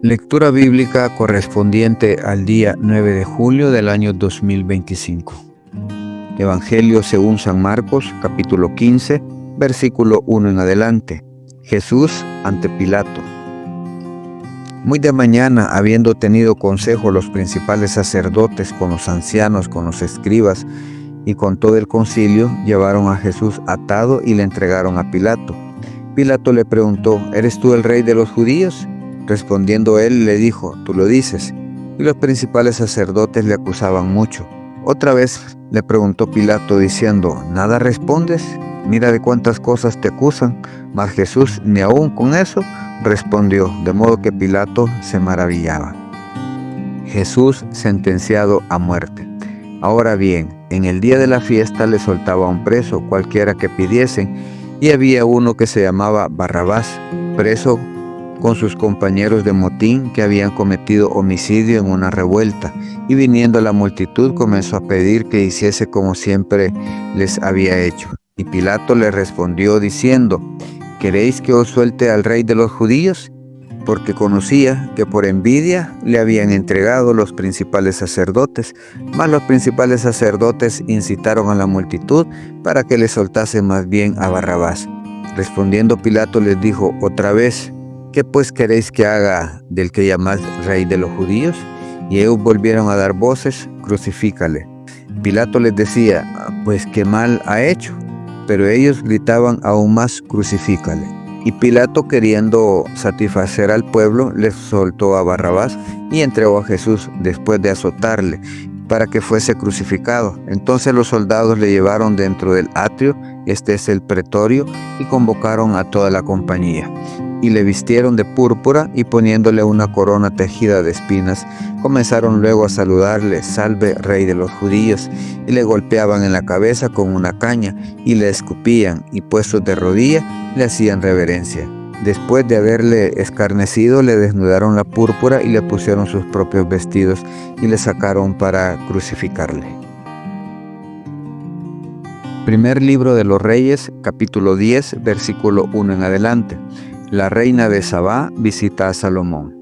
Lectura bíblica correspondiente al día 9 de julio del año 2025. Evangelio según San Marcos, capítulo 15, versículo 1 en adelante. Jesús ante Pilato. Muy de mañana, habiendo tenido consejo los principales sacerdotes con los ancianos, con los escribas y con todo el concilio, llevaron a Jesús atado y le entregaron a Pilato. Pilato le preguntó: ¿Eres tú el rey de los judíos? Respondiendo él, le dijo: Tú lo dices. Y los principales sacerdotes le acusaban mucho. Otra vez le preguntó Pilato diciendo: ¿Nada respondes? Mira de cuántas cosas te acusan. Mas Jesús ni aun con eso respondió, de modo que Pilato se maravillaba. Jesús sentenciado a muerte. Ahora bien, en el día de la fiesta le soltaba un preso, cualquiera que pidiesen, y había uno que se llamaba Barrabás, preso con sus compañeros de motín que habían cometido homicidio en una revuelta, y viniendo la multitud comenzó a pedir que hiciese como siempre les había hecho. Y Pilato le respondió diciendo: ¿Queréis que os suelte al rey de los judíos? Porque conocía que por envidia le habían entregado los principales sacerdotes, mas los principales sacerdotes incitaron a la multitud para que le soltase más bien a Barrabás. Respondiendo Pilato les dijo otra vez: ¿Qué pues queréis que haga del que llamáis rey de los judíos? Y ellos volvieron a dar voces: Crucifícale. Pilato les decía: Pues qué mal ha hecho. Pero ellos gritaban aún más: Crucifícale. Y Pilato, queriendo satisfacer al pueblo, les soltó a Barrabás y entregó a Jesús después de azotarle, para que fuese crucificado. Entonces los soldados le llevaron dentro del atrio, este es el pretorio, y convocaron a toda la compañía. Y le vistieron de púrpura, y poniéndole una corona tejida de espinas, comenzaron luego a saludarle: Salve, rey de los judíos. Y le golpeaban en la cabeza con una caña, y le escupían, y puestos de rodilla, le hacían reverencia. Después de haberle escarnecido, le desnudaron la púrpura y le pusieron sus propios vestidos, y le sacaron para crucificarle. Primer libro de los Reyes, capítulo 10, versículo 1 en adelante. La reina de Sabá visita a Salomón.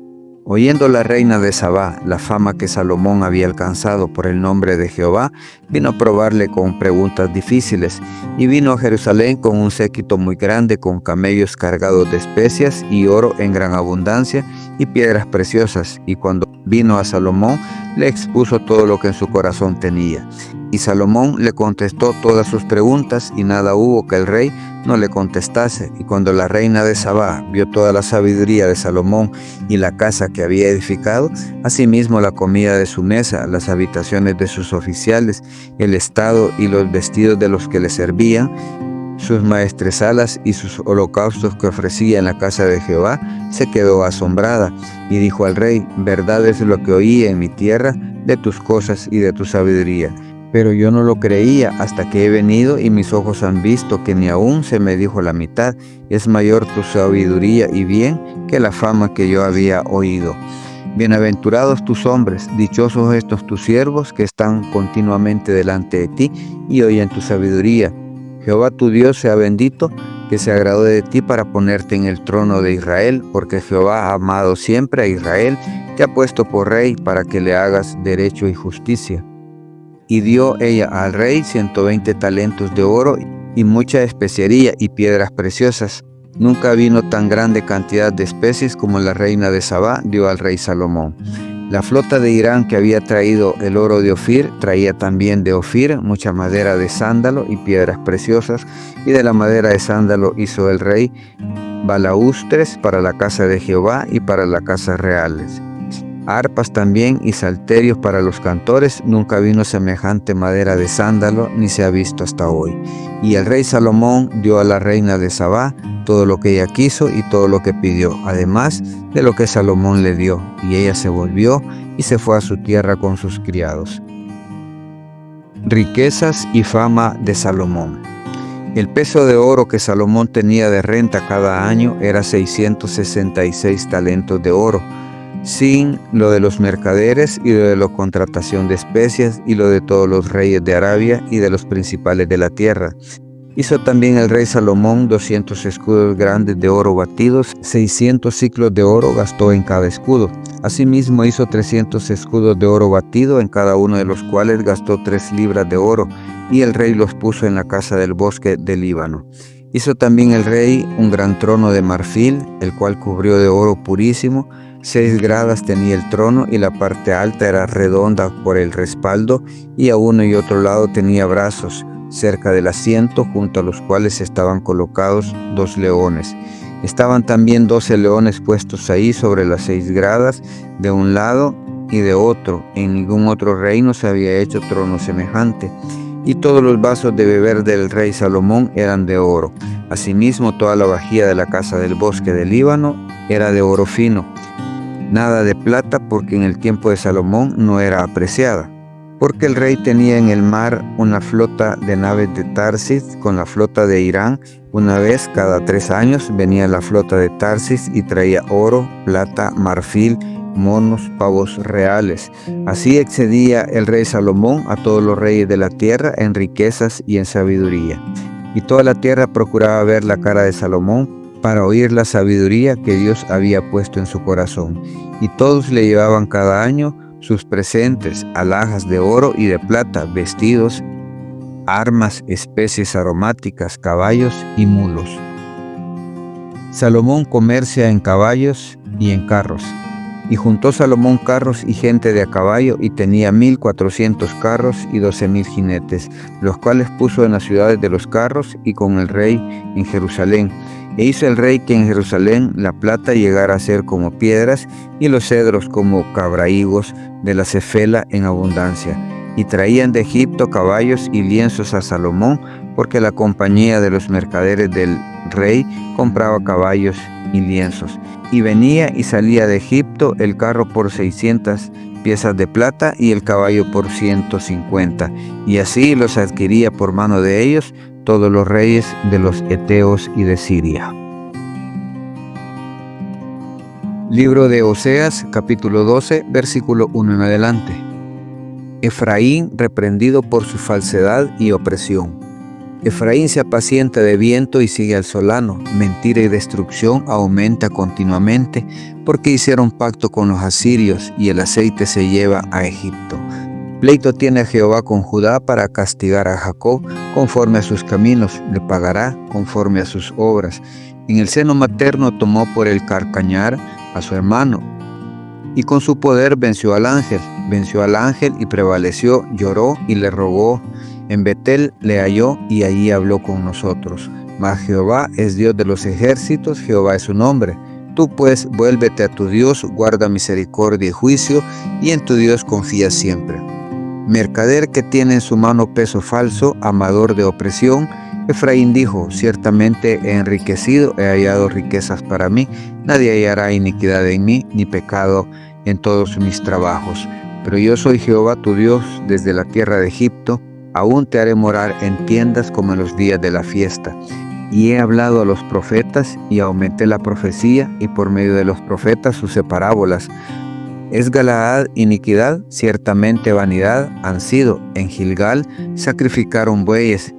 Oyendo la reina de Sabá la fama que Salomón había alcanzado por el nombre de Jehová, vino a probarle con preguntas difíciles, y vino a Jerusalén con un séquito muy grande, con camellos cargados de especias y oro en gran abundancia y piedras preciosas. Y cuando vino a Salomón, le expuso todo lo que en su corazón tenía. Y Salomón le contestó todas sus preguntas, y nada hubo que el rey no le contestase. Y cuando la reina de Sabá vio toda la sabiduría de Salomón y la casa que había edificado, asimismo la comida de su mesa, las habitaciones de sus oficiales, el estado y los vestidos de los que le servían, sus maestresalas y sus holocaustos que ofrecía en la casa de Jehová, se quedó asombrada y dijo al rey: verdad es lo que oí en mi tierra de tus cosas y de tu sabiduría. Pero yo no lo creía hasta que he venido, y mis ojos han visto que ni aún se me dijo la mitad. Es mayor tu sabiduría y bien que la fama que yo había oído. Bienaventurados tus hombres, dichosos estos tus siervos que están continuamente delante de ti y oyen tu sabiduría. Jehová tu Dios sea bendito, que se agradó de ti para ponerte en el trono de Israel, porque Jehová ha amado siempre a Israel, te ha puesto por rey para que le hagas derecho y justicia. Y dio ella al rey 120 talentos de oro y mucha especiería y piedras preciosas. Nunca vino tan grande cantidad de especies como la reina de Sabá dio al rey Salomón. La flota de Irán, que había traído el oro de Ofir, traía también de Ofir mucha madera de sándalo y piedras preciosas, y de la madera de sándalo hizo el rey balaústres para la casa de Jehová y para las casas reales. Arpas también y salterios para los cantores. Nunca vino semejante madera de sándalo, ni se ha visto hasta hoy. Y el rey Salomón dio a la reina de Sabá todo lo que ella quiso y todo lo que pidió, además de lo que Salomón le dio. Y ella se volvió y se fue a su tierra con sus criados. Riquezas y fama de Salomón. El peso de oro que Salomón tenía de renta cada año era 666 talentos de oro, sin lo de los mercaderes y lo de la contratación de especias y lo de todos los reyes de Arabia y de los principales de la tierra. Hizo también el rey Salomón 200 escudos grandes de oro batidos, 600 siclos de oro gastó en cada escudo. Asimismo hizo 300 escudos de oro batido, en cada uno de los cuales gastó 3 libras de oro, y el rey los puso en la casa del bosque del Líbano. Hizo también el rey un gran trono de marfil, el cual cubrió de oro purísimo. 6 gradas tenía el trono, y la parte alta era redonda por el respaldo, y a uno y otro lado tenía brazos cerca del asiento, junto a los cuales estaban colocados 2 leones. Estaban también 12 leones puestos ahí sobre las 6 gradas, de un lado y de otro. En ningún otro reino se había hecho trono semejante. Y todos los vasos de beber del rey Salomón eran de oro. Asimismo, toda la vajilla de la casa del bosque del Líbano era de oro fino. Nada de plata, porque en el tiempo de Salomón no era apreciada. Porque el rey tenía en el mar una flota de naves de Tarsis con la flota de Irán. Una vez cada 3 años venía la flota de Tarsis y traía oro, plata, marfil, monos, pavos reales. Así excedía el rey Salomón a todos los reyes de la tierra en riquezas y en sabiduría. Y toda la tierra procuraba ver la cara de Salomón para oír la sabiduría que Dios había puesto en su corazón. Y todos le llevaban cada año sus presentes, alhajas de oro y de plata, vestidos, armas, especies aromáticas, caballos y mulos. Salomón comercia en caballos y en carros. Y juntó Salomón carros y gente de a caballo, y tenía 1400 carros y 12,000 jinetes, los cuales puso en las ciudades de los carros y con el rey en Jerusalén. E hizo el rey que en Jerusalén la plata llegara a ser como piedras, y los cedros como cabrahigos de la cefela en abundancia. Y traían de Egipto caballos y lienzos a Salomón, porque la compañía de los mercaderes del rey compraba caballos y lienzos. Y venía y salía de Egipto el carro por 600 piezas de plata y el caballo por 150. Y así los adquiría por mano de ellos todos los reyes de los Eteos y de Siria. Libro de Oseas, capítulo 12, versículo 1 en adelante. Efraín reprendido por su falsedad y opresión. Efraín se apacienta de viento y sigue al solano. Mentira y destrucción aumenta continuamente, porque hicieron pacto con los asirios, y el aceite se lleva a Egipto. Pleito tiene a Jehová con Judá para castigar a Jacob conforme a sus caminos, le pagará conforme a sus obras. En el seno materno tomó por el carcañar a su hermano, y con su poder venció al ángel y prevaleció, lloró y le rogó. En Betel le halló y allí habló con nosotros. Mas Jehová es Dios de los ejércitos, Jehová es su nombre. Tú pues vuélvete a tu Dios, guarda misericordia y juicio, y en tu Dios confía siempre. Mercader que tiene en su mano peso falso, amador de opresión, Efraín dijo: ciertamente he enriquecido, he hallado riquezas para mí, nadie hallará iniquidad en mí, ni pecado en todos mis trabajos. Pero yo soy Jehová tu Dios desde la tierra de Egipto. Aún te haré morar en tiendas como en los días de la fiesta. Y he hablado a los profetas, y aumenté la profecía, y por medio de los profetas usé parábolas. ¿Es Galaad iniquidad? Ciertamente vanidad han sido. En Gilgal sacrificaron bueyes,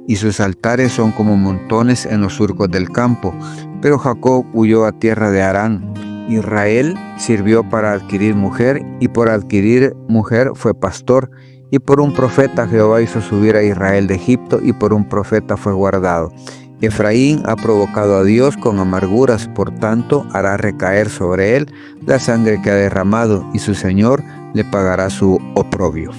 y sus altares son como montones en los surcos del campo. Pero Jacob huyó a tierra de Harán. Israel sirvió para adquirir mujer, y por adquirir mujer fue pastor. Y por un profeta Jehová hizo subir a Israel de Egipto, y por un profeta fue guardado. Efraín ha provocado a Dios con amarguras, por tanto hará recaer sobre él la sangre que ha derramado, y su Señor le pagará su oprobio.